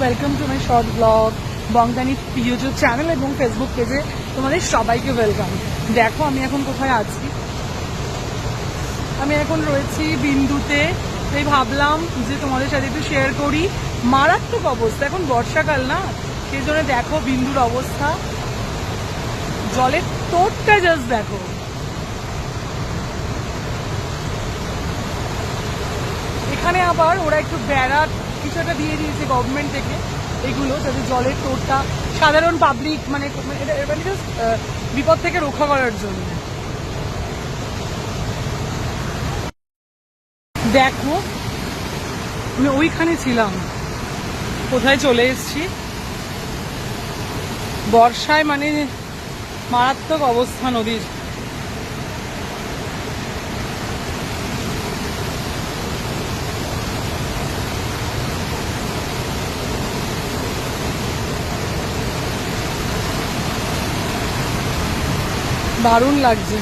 Welcome to my short blog বংদানি YouTube channel এবং Facebook পেজে তোমাদের সবাইকে ওয়েলকাম। দেখো আমি এখন কোথায় আছি, আমি এখন রয়েছি বিন্দুতে। তাই ভাবলাম যে তোমাদের সাথে একটু শেয়ার করি। মারাত্মক অবস্থা, এখন বর্ষাকাল না, সেই জন্য দেখো বিন্দুর অবস্থা, জলের তোড়টা জাস্ট দেখো। এখানে আবার ওরা একটু বেড়া কিছু একটা দিয়ে দিয়েছে গভর্নমেন্ট থেকে, এগুলো যাতে জলের তোড়টা সাধারণ পাবলিক মানে বিপদ থেকে রক্ষা করার জন্য। দেখো আমি ওইখানে ছিলাম, কোথায় চলে এসেছি। বর্ষায় মানে মারাত্মক অবস্থা নদীর। দারুণ লাগছে।